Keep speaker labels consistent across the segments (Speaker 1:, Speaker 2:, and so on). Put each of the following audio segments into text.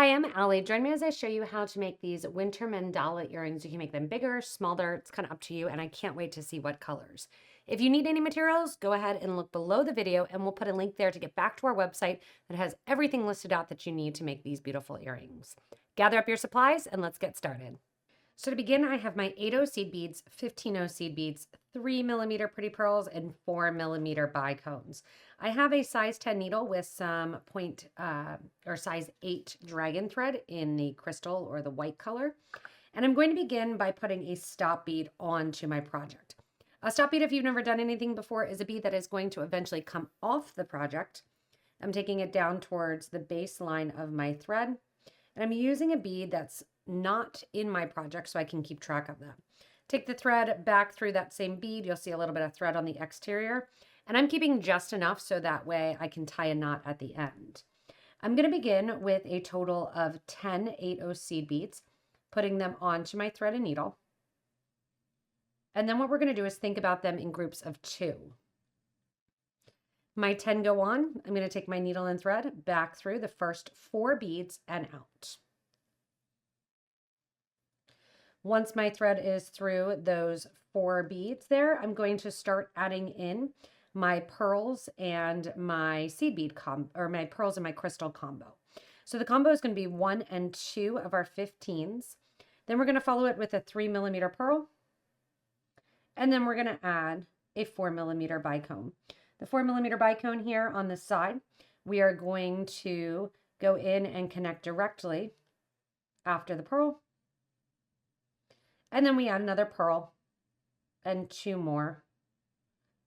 Speaker 1: Hi, I'm Allie. Join me as I show you how to make these winter mandala earrings. You can make them bigger, smaller, it's kind of up to you, and I can't wait to see what colors. If you need any materials, go ahead and look below the video, and we'll put a link there to get back to our website that has everything listed out that you need to make these beautiful earrings. Gather up your supplies, and let's get started. So to begin, I have my 8/0 seed beads, 15/0 seed beads, 3mm pretty pearls, and 4mm bicones. I have a size 10 needle with some size 8 dragon thread in the crystal or the white color. And I'm going to begin by putting a stop bead onto my project. A stop bead, if you've never done anything before, is a bead that is going to eventually come off the project. I'm taking it down towards the baseline of my thread. And I'm using a bead that's not in my project so I can keep track of that. Take the thread back through that same bead. You'll see a little bit of thread on the exterior. And I'm keeping just enough so that way I can tie a knot at the end. I'm going to begin with a total of 10 8/0 seed beads, putting them onto my thread and needle. And then what we're going to do is think about them in groups of 2. My 10 go on. I'm going to take my needle and thread back through the first 4 beads and out. Once my thread is through those 4 beads there, I'm going to start adding in my pearls and my seed bead or my pearls and my crystal combo. So the combo is going to be 1 and 2 of our 15s. Then we're going to follow it with a 3mm pearl. And then we're going to add a 4mm bicone. The 4mm bicone here on the side, we are going to go in and connect directly after the pearl. And then we add another pearl and 2 more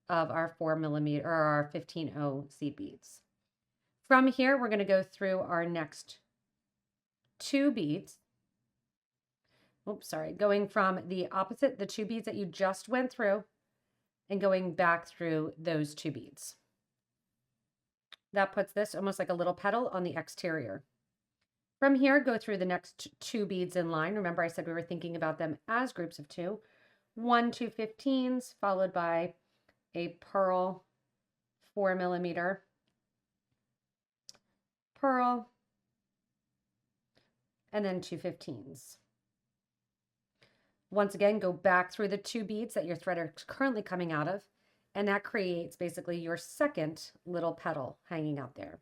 Speaker 1: of our 4mm or our 15/0 seed beads. From here, we're going to go through our next 2 beads. Oops, sorry. Going from the opposite, the 2 beads that you just went through, and going back through those 2 beads. That puts this almost like a little petal on the exterior. From here, go through the next 2 beads in line. Remember, I said we were thinking about them as groups of 2. 1, 2 15s, followed by a pearl, 4mm pearl, and then 2 15s. Once again, go back through the 2 beads that your thread is currently coming out of, and that creates basically your second little petal hanging out there.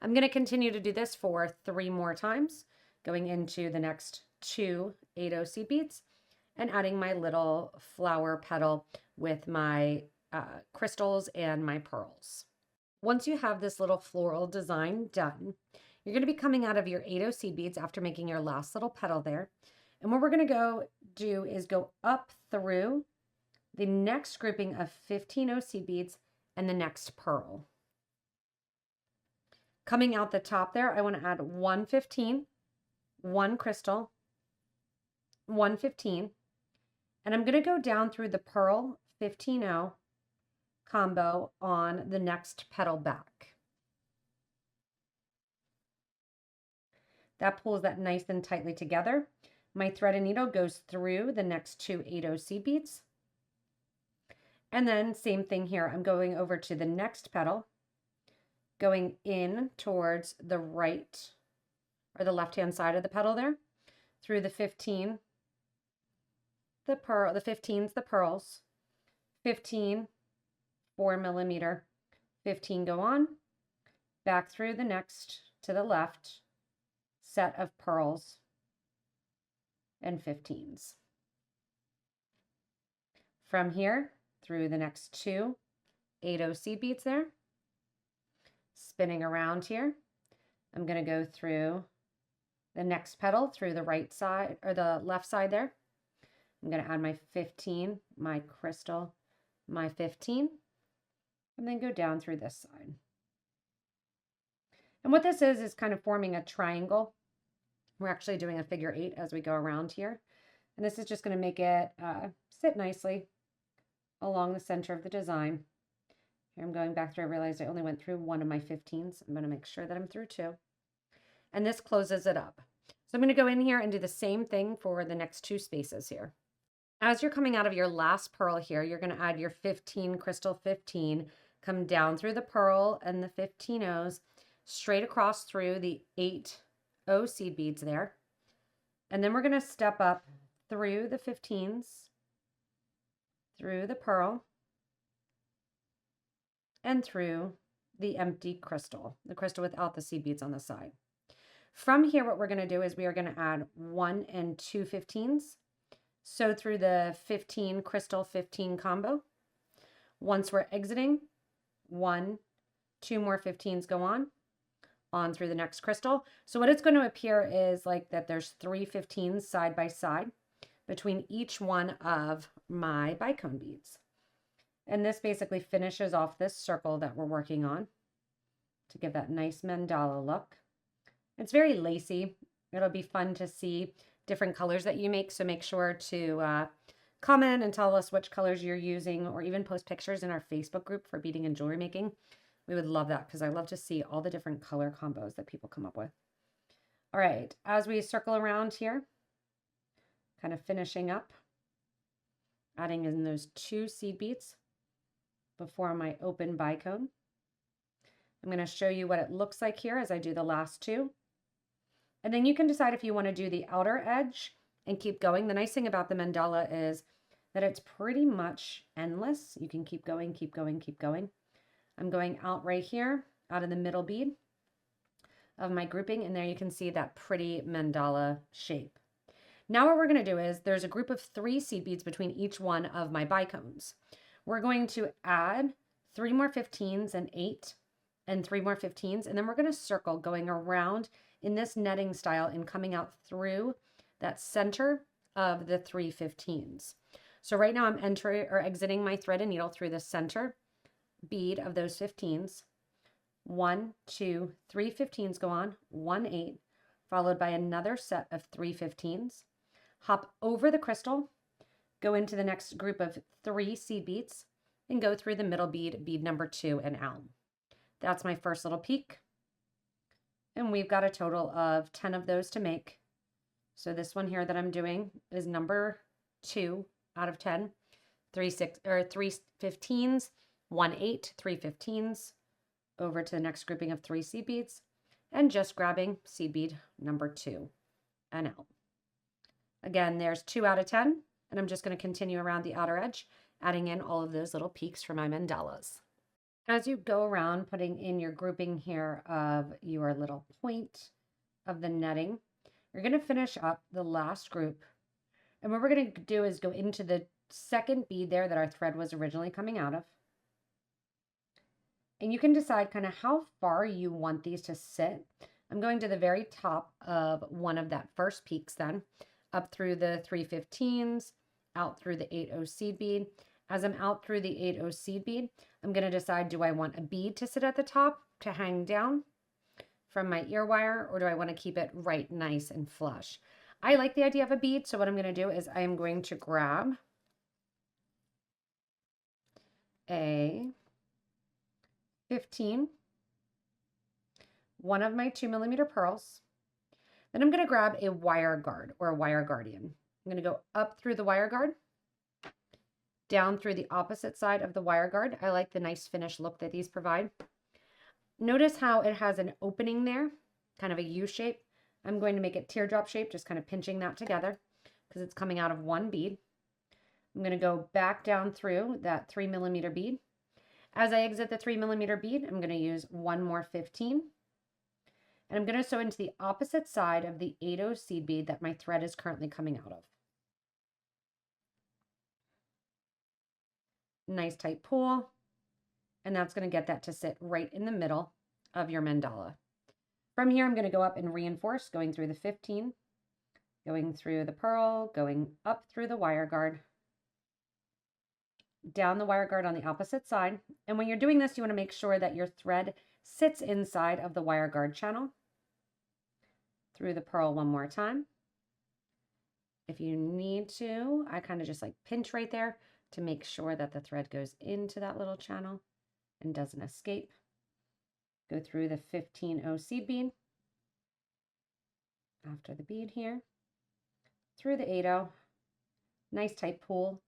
Speaker 1: I'm going to continue to do this for 3 more times, going into the next 2 8/0 seed beads and adding my little flower petal with my crystals and my pearls. Once you have this little floral design done, you're going to be coming out of your 8/0 seed beads after making your last little petal there. And what we're going to go do is go up through the next grouping of 15/0 seed beads and the next pearl. Coming out the top there, I want to add 1 15, 1 crystal, 1 15, and I'm going to go down through the pearl 15/0 combo on the next petal back. That pulls that nice and tightly together. My thread and needle goes through the next 2 8/0 seed beads. And then same thing here. I'm going over to the next petal, going in towards the right or the left-hand side of the petal there, through the 15, the 15s, the pearls, 15, 4mm, 15 go on, back through the next to the left set of pearls and 15s. From here through the next 2 8/0 seed beads there, spinning around here, I'm going to go through the next petal through the right side or the left side there. I'm going to add my 15, my crystal, my 15, and then go down through this side. And what this is kind of forming a triangle. We're actually doing a figure 8 as we go around here. And this is just going to make it sit nicely along the center of the design. Here I'm going back through. I realized I only went through 1 of my 15s. I'm going to make sure that I'm through 2. And this closes it up. So I'm going to go in here and do the same thing for the next 2 spaces here. As you're coming out of your last pearl here, you're going to add your 15 crystal 15, come down through the pearl and the 15 O's, straight across through the 8 O seed beads there. And then we're going to step up through the 15s, through the pearl, and through the empty crystal, the crystal without the seed beads on the side. From here, what we're going to do is we are going to add 1 and 2 15s. So through the 15 crystal 15 combo. Once we're exiting, 1, 2 more 15s go on through the next crystal. So what it's going to appear is like that there's 3 15s side by side between each one of my bicone beads. And this basically finishes off this circle that we're working on to give that nice mandala look. It's very lacy. It'll be fun to see different colors that you make. So make sure to comment and tell us which colors you're using, or even post pictures in our Facebook group for beading and jewelry making. We would love that because I love to see all the different color combos that people come up with. All right, as we circle around here, kind of finishing up, adding in those 2 seed beads before my open bicone. I'm going to show you what it looks like here as I do the last 2. And then you can decide if you want to do the outer edge and keep going. The nice thing about the mandala is that it's pretty much endless. You can keep going, keep going, keep going. I'm going out right here, out of the middle bead of my grouping, and there you can see that pretty mandala shape. Now what we're going to do is there's a group of 3 seed beads between each one of my bicones. We're going to add 3 more 15s and 8 and 3 more 15s, and then we're going to circle going around in this netting style and coming out through that center of the 3 15s. So right now I'm entering or exiting my thread and needle through the center bead of those 15s. 1, 2, 3 15s go on, 1 8, followed by another set of 3 15s. Hop over the crystal, go into the next group of 3 seed beads, and go through the middle bead, bead number 2, and out. That's my first little peek. And we've got a total of 10 of those to make. So this one here that I'm doing is number 2 out of 10. 3 15s, 1 8, 3 15s, over to the next grouping of 3 seed beads, and just grabbing seed bead number 2 and out. Again, there's 2 out of 10, and I'm just going to continue around the outer edge, adding in all of those little peaks for my mandalas. As you go around putting in your grouping here of your little point of the netting, you're going to finish up the last group. And what we're going to do is go into the second bead there that our thread was originally coming out of. And you can decide kind of how far you want these to sit. I'm going to the very top of one of that first peaks then, up through the 3 15s, out through the 8 seed bead. As I'm out through the 8 seed bead, I'm going to decide, do I want a bead to sit at the top to hang down from my ear wire, or do I want to keep it right nice and flush? I like the idea of a bead, so what I'm going to do is I am going to grab a 15, one of my 2mm pearls. Then I'm going to grab a wire guard or a wire guardian. I'm going to go up through the wire guard, down through the opposite side of the wire guard. I like the nice finish look that these provide. Notice how it has an opening there, kind of a U shape. I'm going to make it teardrop shape, just kind of pinching that together because it's coming out of one bead. I'm going to go back down through that 3mm bead. As I exit the 3mm bead, I'm going to use 1 more 15. And I'm going to sew into the opposite side of the 8 seed bead that my thread is currently coming out of. Nice tight pull, and that's going to get that to sit right in the middle of your mandala. From here, I'm going to go up and reinforce, going through the 15, going through the pearl, going up through the wire guard, down the wire guard on the opposite side. And when you're doing this, you want to make sure that your thread sits inside of the wire guard channel. Through the pearl one more time. If you need to, I kind of just like pinch right there to make sure that the thread goes into that little channel and doesn't escape. Go through the 15 seed bead, after the bead here, through the 8, nice tight pull,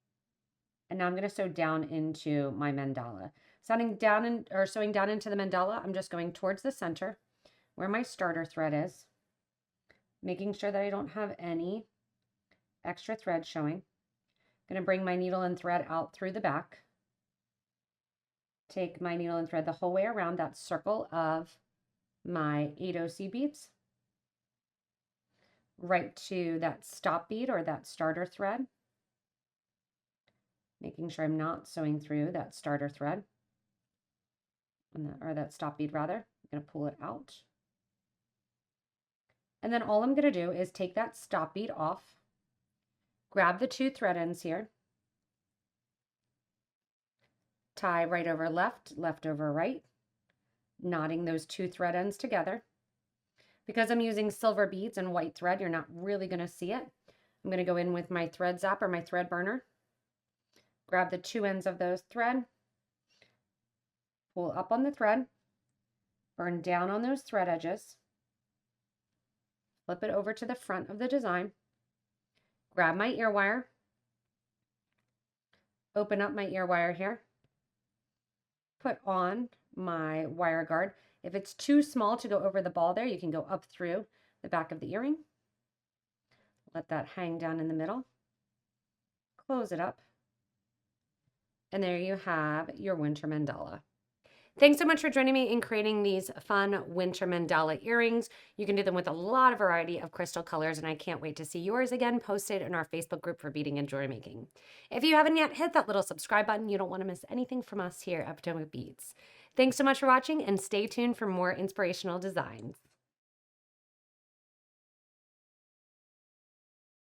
Speaker 1: and now I'm going to sew down into my mandala. Sewing down into the mandala, I'm just going towards the center where my starter thread is. making sure that I don't have any extra thread showing. I'm going to bring my needle and thread out through the back. Take my needle and thread the whole way around that circle of my 8 seed beads, right to that stop bead or that starter thread, making sure I'm not sewing through that starter thread, or that stop bead rather. I'm going to pull it out. And then all I'm going to do is take that stop bead off, grab the 2 thread ends here, tie right over left, left over right, knotting those 2 thread ends together. Because I'm using silver beads and white thread, you're not really going to see it. I'm going to go in with my thread zap or my thread burner, grab the 2 ends of those thread, pull up on the thread, burn down on those thread edges, flip it over to the front of the design, grab my ear wire, open up my ear wire here, put on my wire guard. If it's too small to go over the ball there, you can go up through the back of the earring. Let that hang down in the middle. Close it up. And there you have your winter mandala. Thanks so much for joining me in creating these fun winter mandala earrings. You can do them with a lot of variety of crystal colors, and I can't wait to see yours again posted in our Facebook group for beading and jewelry making. If you haven't yet, hit that little subscribe button. You don't want to miss anything from us here at Potomac Beads. Thanks so much for watching, and stay tuned for more inspirational designs.